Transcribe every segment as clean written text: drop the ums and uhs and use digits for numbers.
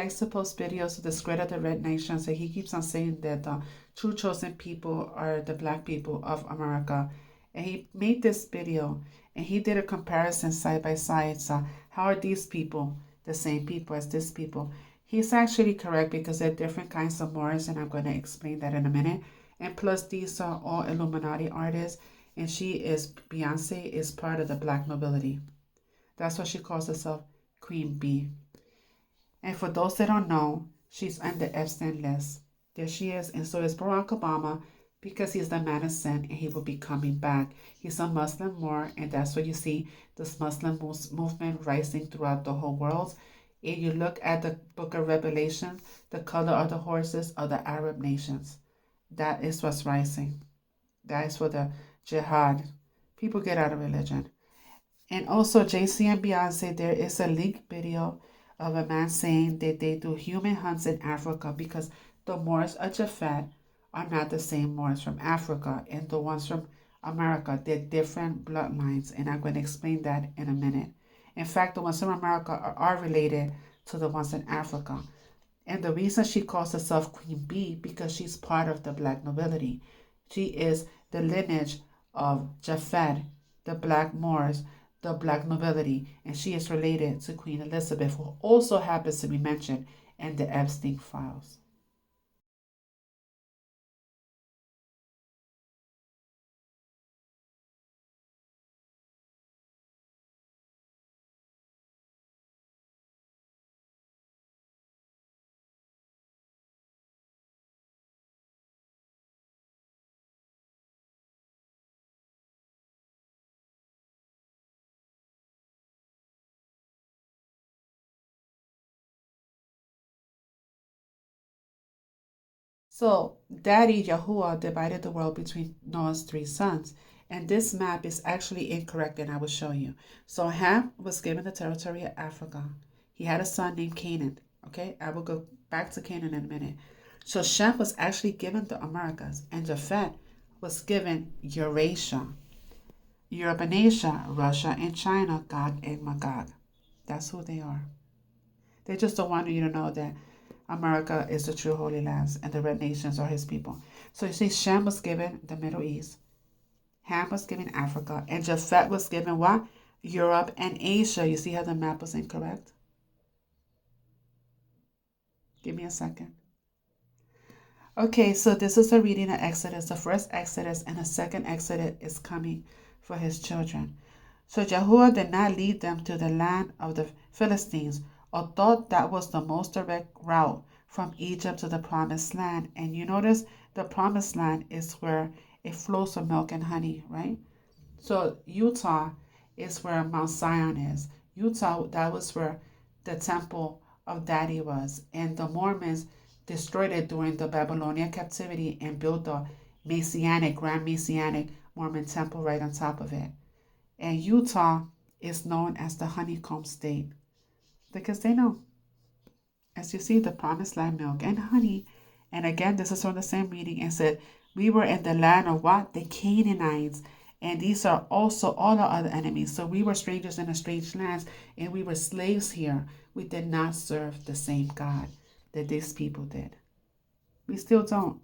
likes to post videos to discredit the red nations, and he keeps on saying that the true chosen people are the black people of America. And he made this video, and he did a comparison side by side. So how are these people the same people as this people? He's actually correct because they're different kinds of Moors, and I'm going to explain that in a minute. And plus, these are all Illuminati artists, and Beyonce is part of the black nobility. That's what she calls herself, Queen Bee. And for those that don't know, she's on the Epstein list. There she is, and so is Barack Obama because he's the man of sin and he will be coming back. He's a Muslim Moor, and that's what you see this Muslim movement rising throughout the whole world. If you look at the book of Revelation, the color of the horses are the Arab nations. That is what's rising. That is for the jihad. People get out of religion. And also, JC and Beyonce, there is a leaked video of a man saying that they do human hunts in Africa because the Moors of Japhet are not the same Moors from Africa, and the ones from America, they're different bloodlines, and I'm going to explain that in a minute. In fact, the ones from America are related to the ones in Africa. And the reason she calls herself Queen Bee because she's part of the black nobility. She is the lineage of Japhet, the black Moors, the black nobility, and she is related to Queen Elizabeth, who also happens to be mentioned in the Epstein files. So, Daddy Yahuwah divided the world between Noah's three sons. And this map is actually incorrect, and I will show you. So, Ham was given the territory of Africa. He had a son named Canaan. Okay, I will go back to Canaan in a minute. So, Shem was actually given the Americas, and Japhet was given Eurasia. Europe and Asia, Russia and China, Gog and Magog. That's who they are. They just don't want you to know that America is the true Holy Lands and the red nations are his people. So you see, Shem was given the Middle East, Ham was given Africa, and Japhet was given what? Europe and Asia. You see how the map was incorrect? Give me a second. Okay, so this is a reading of Exodus. The first Exodus and the second Exodus is coming for his children. So Yahuwah did not lead them to the land of the Philistines, or thought that was the most direct route from Egypt to the promised land. And you notice the promised land is where it flows with milk and honey, right? So Utah is where Mount Zion is. Utah, that was where the temple of Daddy was. And the Mormons destroyed it during the Babylonian captivity and built the Grand Messianic Mormon temple right on top of it. And Utah is known as the honeycomb state because they know, as you see, the promised land, milk and honey. And again, this is from the same reading and said, we were in the land of what? The Canaanites. And these are also all our other enemies. So we were strangers in a strange lands, and we were slaves here. We did not serve the same God that these people did. We still don't.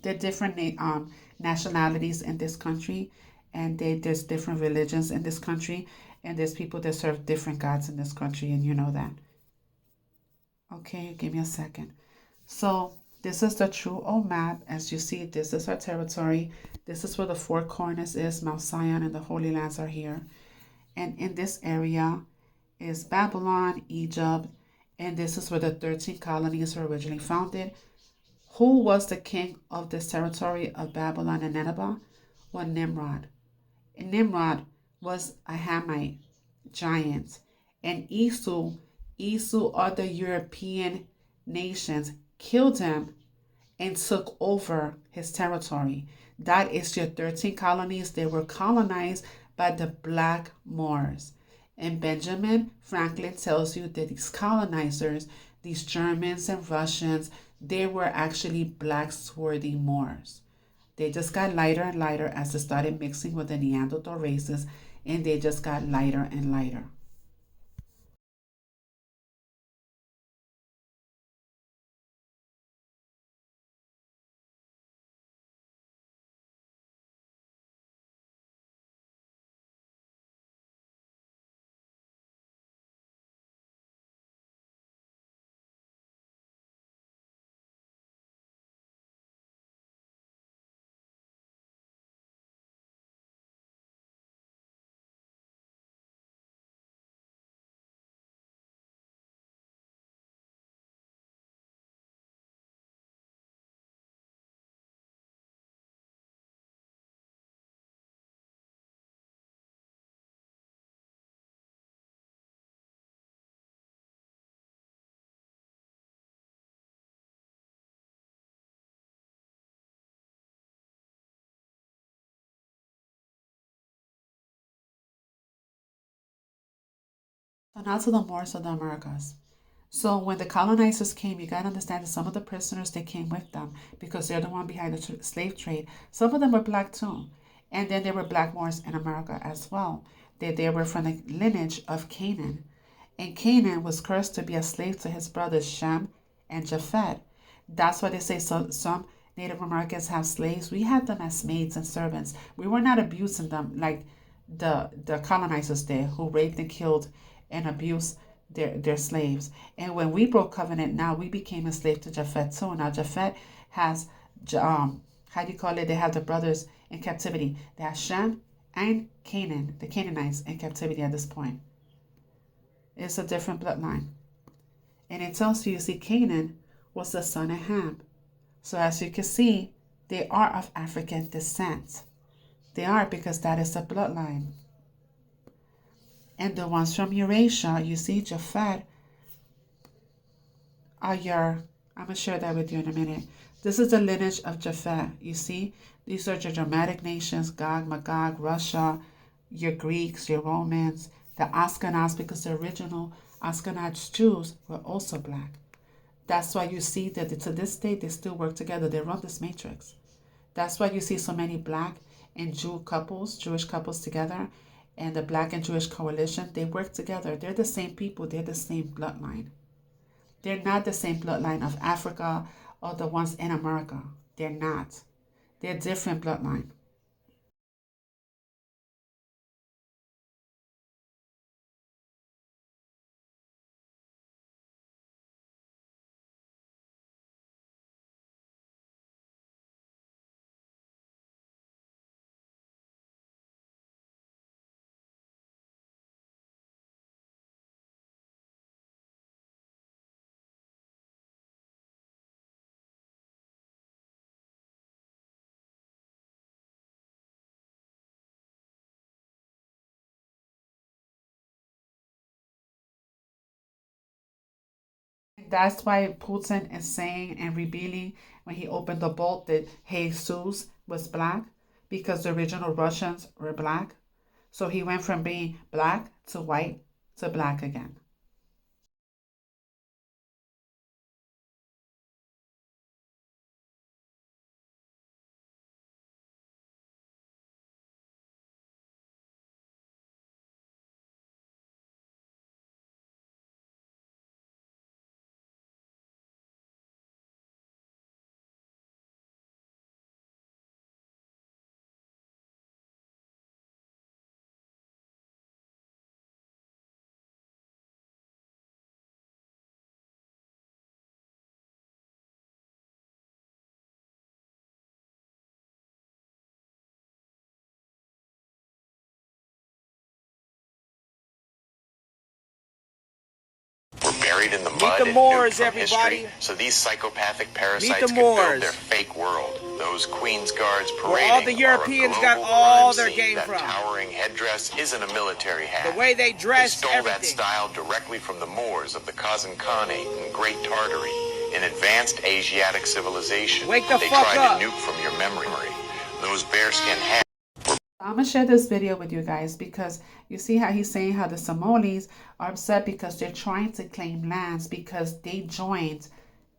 There are different nationalities in this country, and there's different religions in this country, and there's people that serve different gods in this country, and you know that. Okay, give me a second. So this is the true old map. As you see, this is our territory. This is where the four corners is. Mount Zion and the Holy Lands are here. And in this area is Babylon, Egypt, and this is where the 13 colonies were originally founded. Who was the king of this territory of Babylon and Nineveh? Well, Nimrod. And Nimrod was a Hamite giant. And Esau, other European nations, killed him and took over his territory. That is your 13 colonies. They were colonized by the Black Moors. And Benjamin Franklin tells you that these colonizers, these Germans and Russians, they were actually black swarthy Moors. They just got lighter and lighter as they started mixing with the Neanderthal races, and they just got lighter and lighter. So now to the Moors of the Americas. So when the colonizers came, you got to understand that some of the prisoners, they came with them because they're the one behind the slave trade. Some of them were black too. And then there were black Moors in America as well. They were from the lineage of Canaan. And Canaan was cursed to be a slave to his brothers Shem and Japheth. That's why they say some Native Americans have slaves. We had them as maids and servants. We were not abusing them like the colonizers did, who raped and killed and abused their slaves. And when we broke covenant, now we became a slave to Japheth too. Now Japheth has how do you call it? They have the brothers in captivity. They have Shem and Canaan, the Canaanites, in captivity at this point. It's a different bloodline. And it tells you, see, Canaan was the son of Ham. So as you can see, they are of African descent. They are, because that is the bloodline. And the ones from Eurasia, you see, Japheth are your, I'm going to share that with you in a minute. This is the lineage of Japheth. You see, these are your Germanic nations, Gog, Magog, Russia, your Greeks, your Romans, the Ashkenaz, because the original Ashkenaz Jews were also black. That's why you see that to this day, they still work together. They run this matrix. That's why you see so many black and Jewish couples together, and the Black and Jewish Coalition, they work together. They're the same people. They're the same bloodline. They're not the same bloodline of Africa or the ones in America. They're not. They're different bloodline. That's why Putin is saying and revealing when he opened the bolt that Jesus was black, because the original Russians were black. So he went from being black to white to black again. Were buried in the mud and nuked from history, so these psychopathic parasites can build their fake world. Those Queen's Guards parading all the Europeans got all their game from. That towering headdress isn't a military hat. The way they dress, they stole that style directly from the Moors of the Kazan Khanate and Great Tartary, an advanced Asiatic civilization. Wake the they fuck tried up. to nuke from your memory. Those bearskin hats. I'm going to share this video with you guys because you see how he's saying how the Somalis are upset because they're trying to claim lands because they joined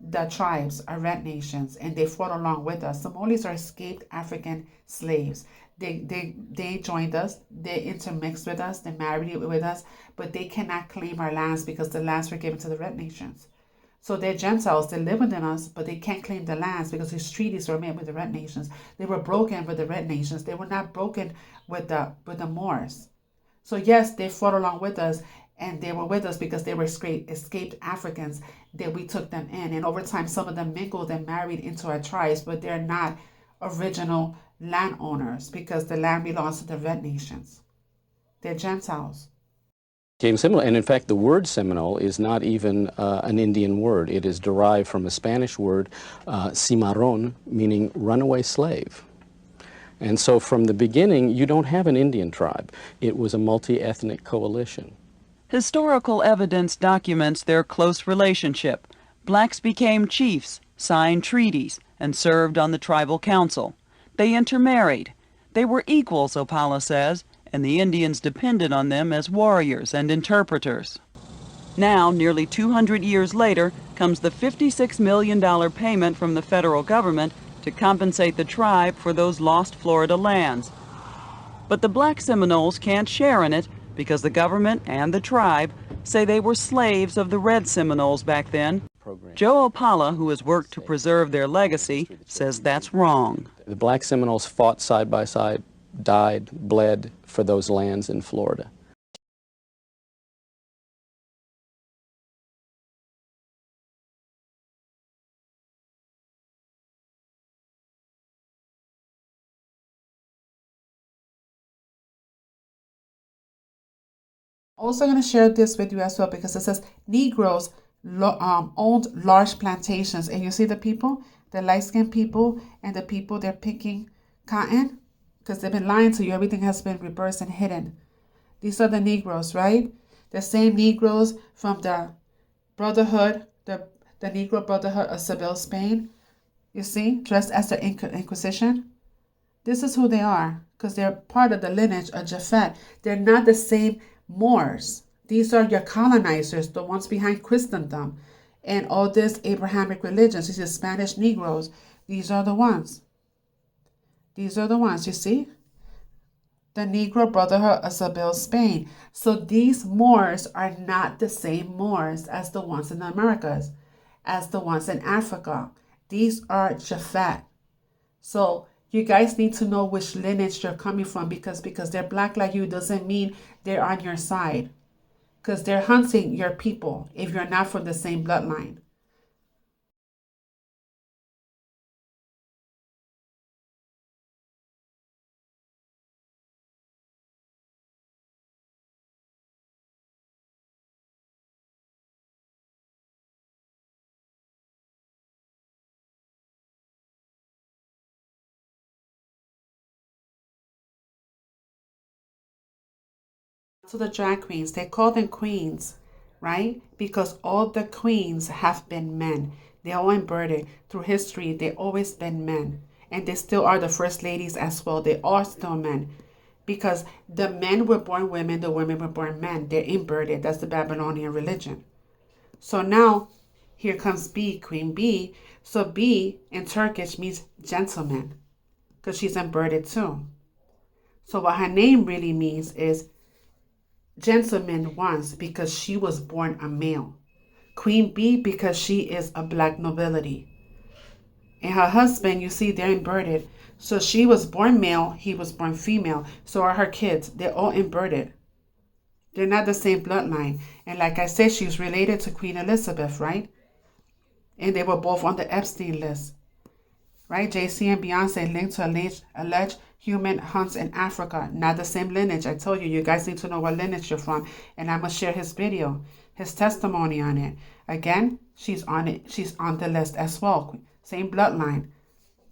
the tribes or red nations and they fought along with us. Somalis are escaped African slaves. They joined us, they intermixed with us, they married with us, but they cannot claim our lands because the lands were given to the red nations. So they're Gentiles, they live within us, but they can't claim the lands because these treaties were made with the red nations. They were broken with the red nations. They were not broken with the Moors. So yes, they fought along with us, and they were with us because they were escaped Africans that we took them in. And over time, some of them mingled and married into our tribes, but they're not original landowners because the land belongs to the red nations. They're Gentiles. Seminole, and in fact the word Seminole is not even an Indian word. It is derived from a Spanish word, cimarron, meaning runaway slave. And so from the beginning, you don't have an Indian tribe. It was a multi-ethnic coalition. Historical evidence documents their close relationship. Blacks became chiefs, signed treaties, and served on the tribal council. They intermarried. They were equals, Opala says, and the Indians depended on them as warriors and interpreters. Now, nearly 200 years later, comes the $56 million payment from the federal government to compensate the tribe for those lost Florida lands. But the Black Seminoles can't share in it because the government and the tribe say they were slaves of the Red Seminoles back then. Joe Opala, who has worked to preserve their legacy, says that's wrong. The Black Seminoles fought side by side, died, bled for those lands in Florida. Also going to share this with you as well because it says Negroes owned large plantations. And you see the people, the light-skinned people and the people they're picking cotton because they've been lying to you. Everything has been reversed and hidden. These are the Negroes, right? The same Negroes from the Brotherhood, the Negro Brotherhood of Seville, Spain. You see, dressed as the Inquisition. This is who they are because they're part of the lineage of Japhet. They're not the same Moors. These are your colonizers, the ones behind Christendom and all this Abrahamic religions. These are Spanish Negroes. These are the ones. These are the ones, you see? The Negro Brotherhood of Seville, Spain. So these Moors are not the same Moors as the ones in the Americas, as the ones in Africa. These are Japhet. So you guys need to know which lineage they're coming from because they're black like you doesn't mean they're on your side. Because they're hunting your people if you're not from the same bloodline. So the drag queens, they call them queens, right? Because all the queens have been men. They all inverted. Through history, they always been men. And they still are the first ladies as well. They are still men. Because the men were born women, the women were born men. They're inverted. That's the Babylonian religion. So now, here comes B, Queen B. So B in Turkish means gentleman. Because she's inverted too. So what her name really means is gentleman once because she was born a male. Queen Bee because she is a black nobility. And her husband, you see, they're inverted. So she was born male, he was born female. So are her kids. They're all inverted. They're not the same bloodline. And like I said, she's related to Queen Elizabeth, right? And they were both on the Epstein list. Right? JC and Beyonce linked to alleged human hunts in Africa. Not the same lineage. I told you, you guys need to know what lineage you're from. And I'm going to share his video, his testimony on it. Again, she's on it. She's on the list as well. Same bloodline.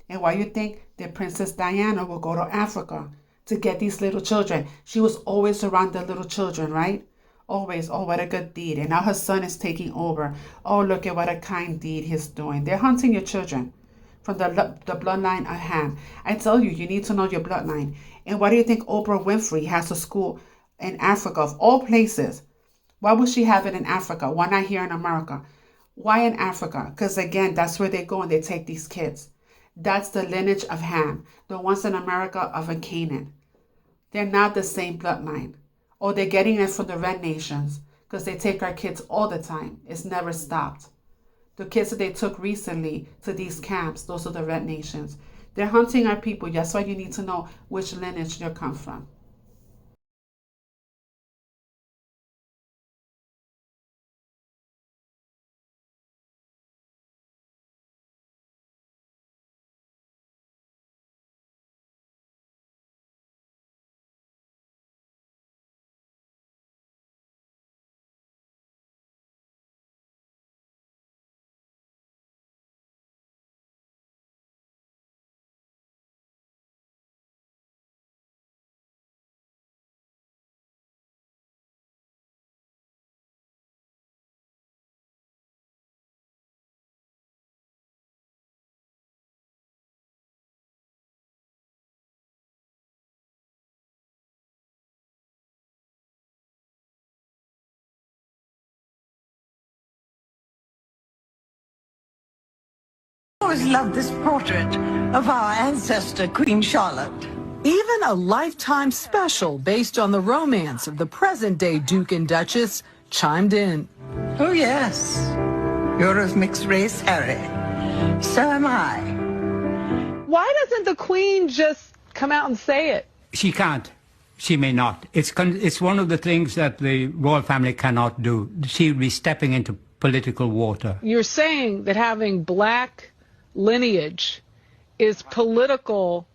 And why you think that Princess Diana will go to Africa to get these little children? She was always around the little children, right? Always. Oh, what a good deed. And now her son is taking over. Oh, look at what a kind deed he's doing. They're hunting your children from the bloodline of Ham. I tell you, you need to know your bloodline. And why do you think Oprah Winfrey has a school in Africa, of all places? Why would she have it in Africa? Why not here in America? Why in Africa? Because again, that's where they go and they take these kids. That's the lineage of Ham, the ones in America of a Canaan. They're not the same bloodline. Or they're getting it from the red nations because they take our kids all the time. It's never stopped. The kids that they took recently to these camps, those are the red nations. They're hunting our people. That's why you need to know which lineage they come from. I always loved this portrait of our ancestor, Queen Charlotte. Even a Lifetime special based on the romance of the present-day Duke and Duchess chimed in. Oh, yes. You're of mixed race, Harry. So am I. Why doesn't the Queen just come out and say it? She can't. She may not. It's one of the things that the royal family cannot do. She would be stepping into political water. You're saying that having black lineage is political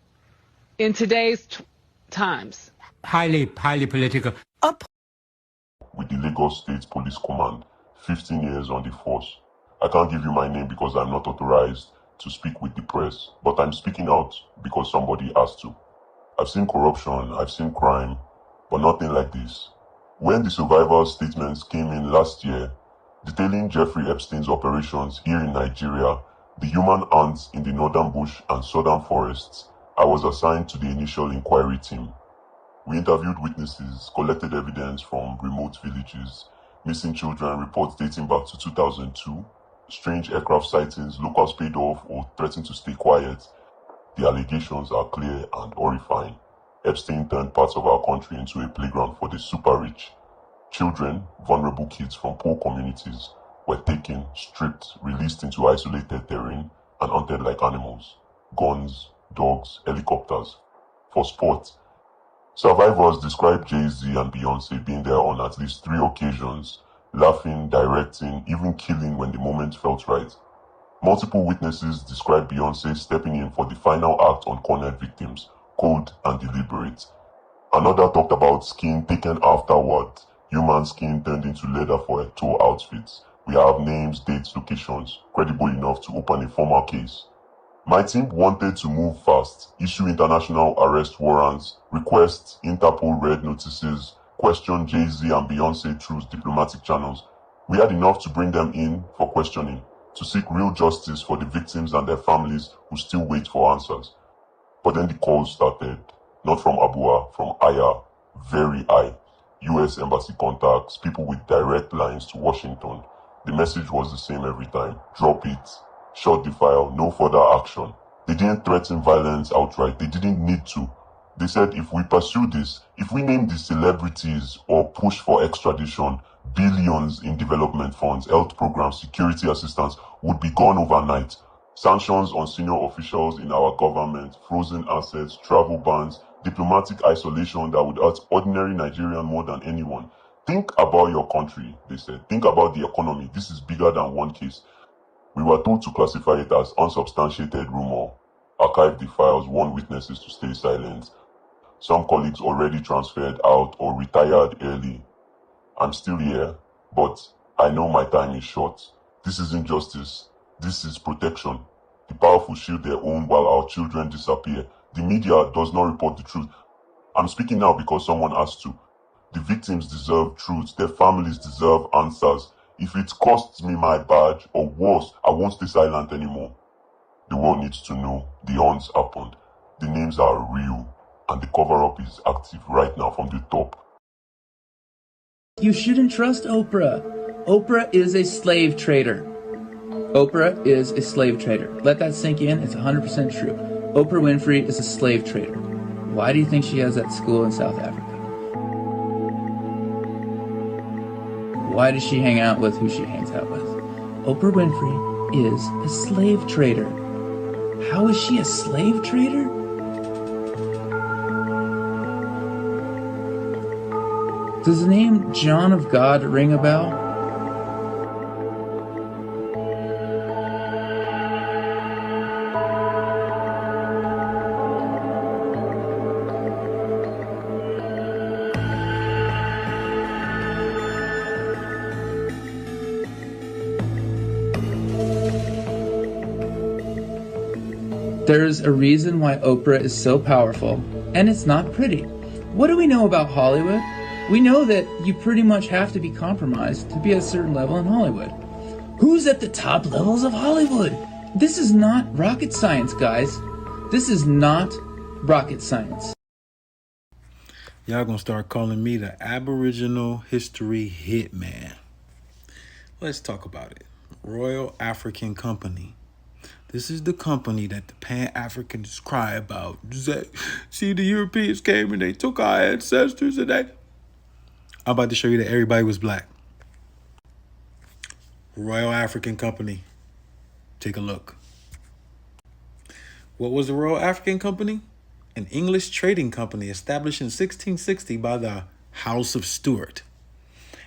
in today's times. Highly political. With the Lagos State Police Command, 15 years on the force. I can't give you my name because I'm not authorized to speak with the press, but I'm speaking out because somebody has to. I've seen corruption, I've seen crime, but nothing like this. When the survivors' statements came in last year, detailing Jeffrey Epstein's operations here in Nigeria, the human ants in the northern bush and southern forests, I was assigned to the initial inquiry team. We interviewed witnesses, collected evidence from remote villages, missing children reports dating back to 2002, strange aircraft sightings, locals paid off or threatened to stay quiet. The allegations are clear and horrifying. Epstein turned parts of our country into a playground for the super rich. Children, vulnerable kids from poor communities, were taken, stripped, released into isolated terrain, and hunted like animals. Guns, dogs, helicopters. For sport, survivors describe Jay-Z and Beyonce being there on at least 3 occasions, laughing, directing, even killing when the moment felt right. Multiple witnesses describe Beyonce stepping in for the final act on cornered victims, cold and deliberate. Another talked about skin taken afterward, human skin turned into leather for a tour outfits. We have names, dates, locations, credible enough to open a formal case. My team wanted to move fast, issue international arrest warrants, request Interpol red notices, question Jay-Z and Beyonce through diplomatic channels. We had enough to bring them in for questioning, to seek real justice for the victims and their families who still wait for answers. But then the calls started, not from Abua, from Aya, very high. US embassy contacts, people with direct lines to Washington. The message was the same every time. Drop it. Shut the file. No further action. They didn't threaten violence outright. They didn't need to. They said if we pursue this, if we name the celebrities or push for extradition, billions in development funds, health programs, security assistance would be gone overnight. Sanctions on senior officials in our government, frozen assets, travel bans, diplomatic isolation that would hurt ordinary Nigerian more than anyone. Think about your country, they said. Think about the economy. This is bigger than one case. We were told to classify it as unsubstantiated rumor, archive the files, warn witnesses to stay silent. Some colleagues already transferred out or retired early. I'm still here, but I know my time is short. This isn't justice. This is protection. The powerful shield their own while our children disappear. The media does not report the truth. I'm speaking now because someone has to. The victims deserve truth. Their families deserve answers. If it costs me my badge, or worse, I won't stay silent anymore. The world needs to know the hunts happened. The names are real, and the cover-up is active right now from the top. You shouldn't trust Oprah. Oprah is a slave trader. Oprah is a slave trader. Let that sink in. It's 100% true. Oprah Winfrey is a slave trader. Why do you think she has that school in South Africa? Why does she hang out with who she hangs out with? Oprah Winfrey is a slave trader. How is she a slave trader? Does the name John of God ring a bell? There's a reason why Oprah is so powerful, and it's not pretty. What do we know about Hollywood? We know that you pretty much have to be compromised to be at a certain level in Hollywood. Who's at the top levels of Hollywood? This is not rocket science, guys. This is not rocket science. Y'all gonna start calling me the Aboriginal History Hitman. Let's talk about it. Royal African Company. This is the company that the Pan-Africans cry about. See, the Europeans came and they took our ancestors and they... I'm about to show you that everybody was black. Royal African Company. Take a look. What was the Royal African Company? An English trading company established in 1660 by the House of Stuart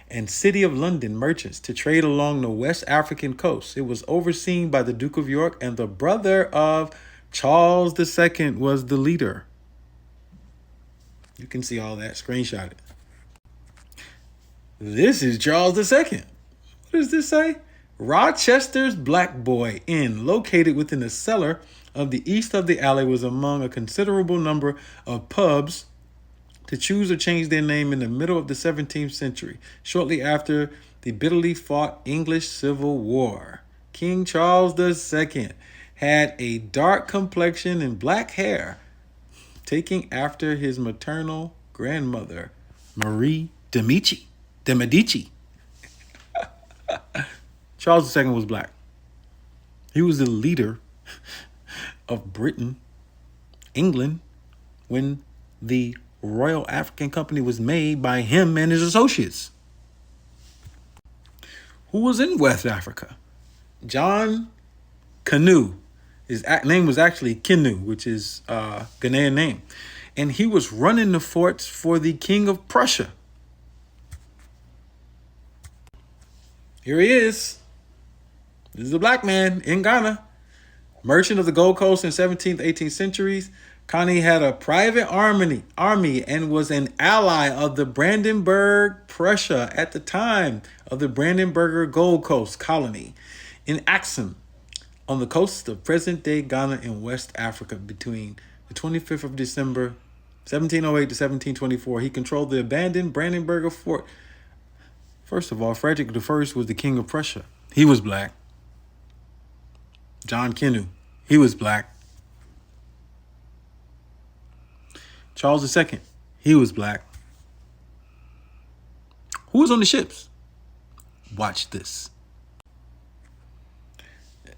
and City of London merchants to trade along the West African coast. It was overseen by the Duke of York, and the brother of Charles II was the leader. You can see all that. Screenshot it. This is Charles II. What does this say? Rochester's Black Boy Inn, located within the cellar of the east of the alley, was among a considerable number of pubs to choose or change their name in the middle of the 17th century, shortly after the bitterly fought English Civil War. King Charles II had a dark complexion and black hair, taking after his maternal grandmother, Marie de Medici. Charles II was black. He was the leader of Britain, England, when the Royal African Company was made by him and his associates. Who was in West Africa? John Canoe. His name was actually Kinu, which is a Ghanaian name. And he was running the forts for the King of Prussia. Here he is. This is a black man in Ghana. Merchant of the Gold Coast in 17th, 18th centuries. Connie had a private army and was an ally of the Brandenburg Prussia at the time of the Brandenburger Gold Coast colony in Axum on the coast of present-day Ghana in West Africa between the 25th of December 1708 to 1724. He controlled the abandoned Brandenburger fort. First of all, Frederick I was the King of Prussia. He was black. John Kenu, he was black. Charles II, he was black. Who was on the ships? Watch this.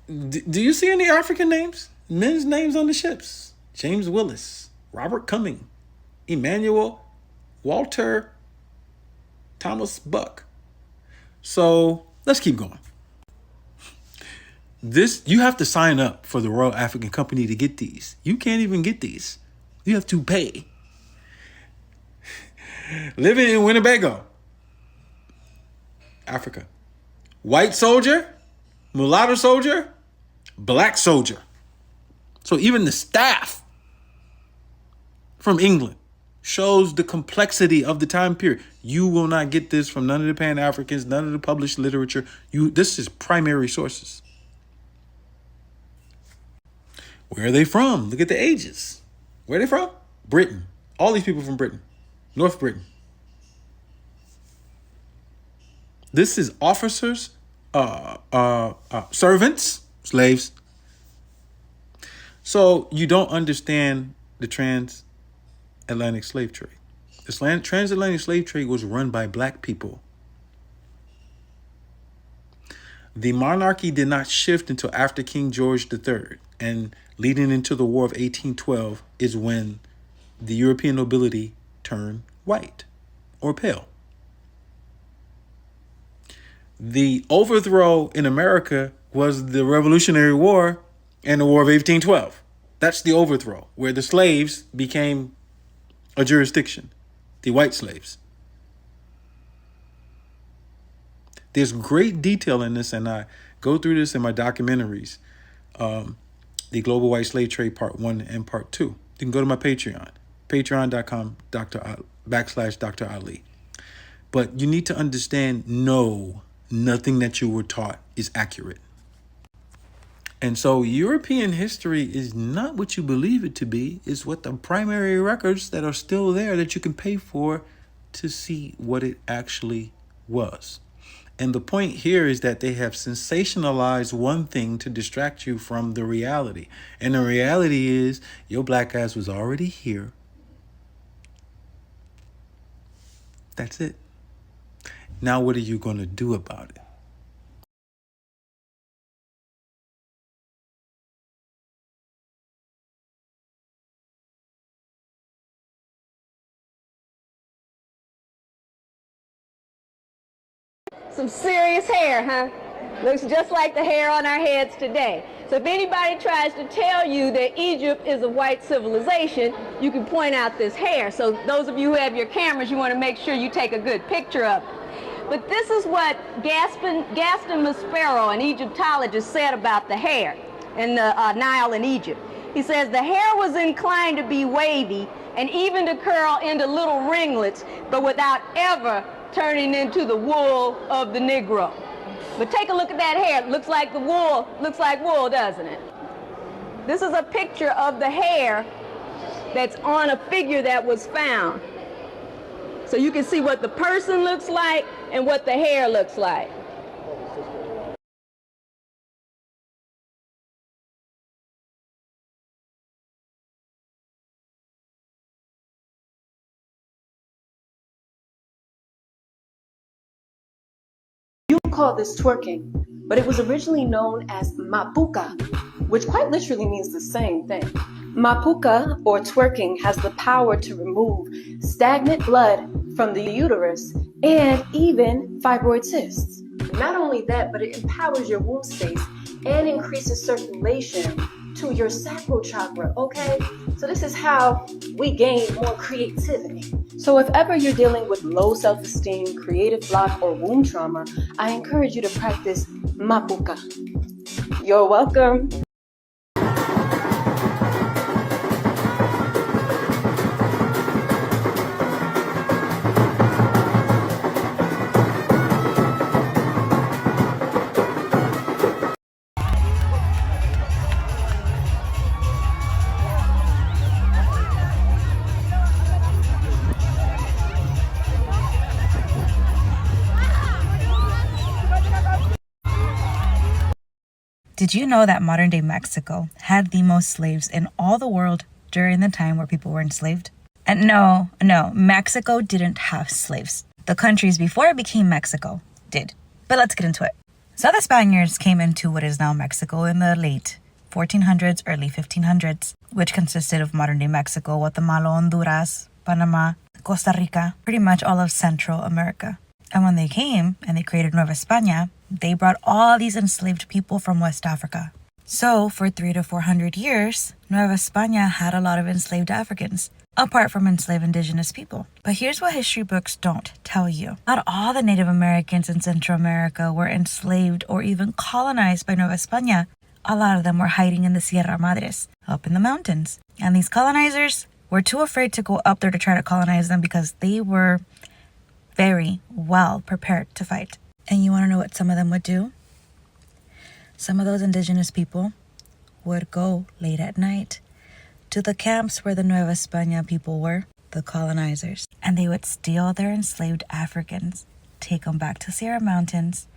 Do you see any African names? Men's names on the ships? James Willis, Robert Cumming, Emmanuel, Walter, Thomas Buck. So let's keep going. You have to sign up for the Royal African Company to get these. You can't even get these. You have to pay. Living in Winnebago, Africa. White soldier, mulatto soldier, black soldier. So even the staff from England shows the complexity of the time period. You will not get this from none of the Pan-Africans, none of the published literature. This is primary sources. Where are they from? Look at the ages. Where are they from? Britain. All these people from Britain. North Britain. This is officers, servants, slaves. So you don't understand the transatlantic slave trade. This transatlantic slave trade was run by black people. The monarchy did not shift until after King George III, and leading into the War of 1812 is when the European nobility turned white or pale. The overthrow in America was the Revolutionary War and the War of 1812. That's the overthrow, where the slaves became a jurisdiction, the white slaves. There's great detail in this, and I go through this in my documentaries, the Global White Slave Trade Part 1 and Part 2. You can go to my Patreon, patreon.com/Dr. Ali. But you need to understand, no, nothing that you were taught is accurate. And so European history is not what you believe it to be. It's what the primary records that are still there that you can pay for to see what it actually was. And the point here is that they have sensationalized one thing to distract you from the reality. And the reality is your black ass was already here. That's it. Now what are you going to do about it? Some serious hair, huh? Looks just like the hair on our heads today. So if anybody tries to tell you that Egypt is a white civilization, you can point out this hair. So those of you who have your cameras, you want to make sure you take a good picture of it. But this is what Gaston Maspero, an Egyptologist, said about the hair in the Nile in Egypt. He says the hair was inclined to be wavy and even to curl into little ringlets, but without ever turning into the wool of the Negro. But take a look at that hair. It looks like the wool, doesn't it? This is a picture of the hair that's on a figure that was found. So you can see what the person looks like and what the hair looks like. You call this twerking, but it was originally known as mapuka, which quite literally means the same thing. Mapuka, or twerking, has the power to remove stagnant blood from the uterus and even fibroid cysts. Not only that, but it empowers your womb space and increases circulation to your sacral chakra, okay? So this is how we gain more creativity. So if ever you're dealing with low self-esteem, creative block, or womb trauma, I encourage you to practice mapuka. You're welcome. Did you know that modern-day Mexico had the most slaves in all the world during the time where people were enslaved? And no, Mexico didn't have slaves. The countries before it became Mexico did. But let's get into it. So the Spaniards came into what is now Mexico in the late 1400s, early 1500s, which consisted of modern-day Mexico, Guatemala, Honduras, Panama, Costa Rica, pretty much all of Central America. And when they came and they created Nueva España, they brought all these enslaved people from West Africa. So for 300 to 400 years, Nueva España had a lot of enslaved Africans, apart from enslaved indigenous people. But here's what history books don't tell you. Not all the Native Americans in Central America were enslaved or even colonized by Nueva España. A lot of them were hiding in the Sierra Madres, up in the mountains. And these colonizers were too afraid to go up there to try to colonize them because they were very well prepared to fight. And you want to know what some of them would do? Some of those indigenous people would go late at night to the camps where the Nueva España people were, the colonizers, and they would steal their enslaved Africans, take them back to Sierra Mountains,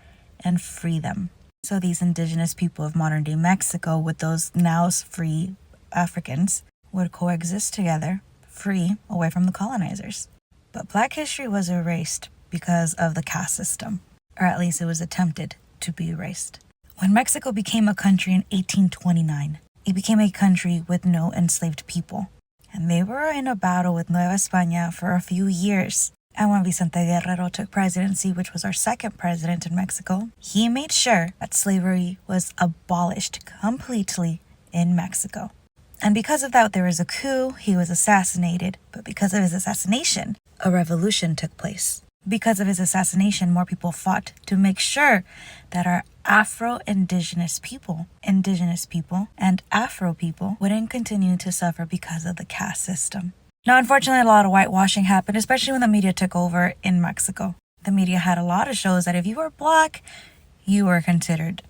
and free them. So these indigenous people of modern-day Mexico with those now free Africans would coexist together, free, away from the colonizers. But Black history was erased because of the caste system. Or at least it was attempted to be erased. When Mexico became a country in 1829, it became a country with no enslaved people. And they were in a battle with Nueva España for a few years. And when Vicente Guerrero took presidency, which was our second president in Mexico, he made sure that slavery was abolished completely in Mexico. And because of that, there was a coup, he was assassinated. But because of his assassination, a revolution took place. Because of his assassination, more people fought to make sure that our Afro-Indigenous people, and Afro people wouldn't continue to suffer because of the caste system. Now, unfortunately, a lot of whitewashing happened, especially when the media took over in Mexico. The media had a lot of shows that if you were Black, you were considered.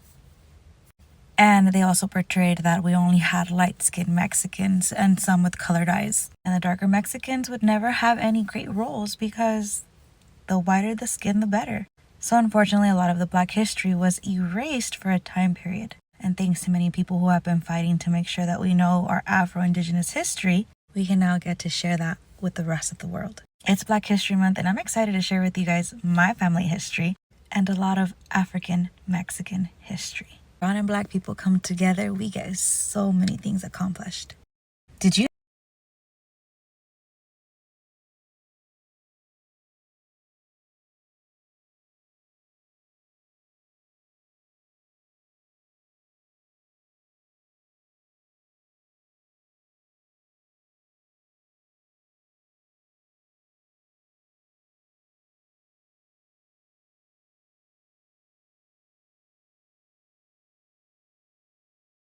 And they also portrayed that we only had light-skinned Mexicans and some with colored eyes. And the darker Mexicans would never have any great roles because the whiter the skin, the better. So unfortunately, a lot of the Black history was erased for a time period. And thanks to many people who have been fighting to make sure that we know our Afro-Indigenous history, we can now get to share that with the rest of the world. It's Black History Month, and I'm excited to share with you guys my family history and a lot of African-Mexican history. Brown and Black people come together, we get so many things accomplished. Did you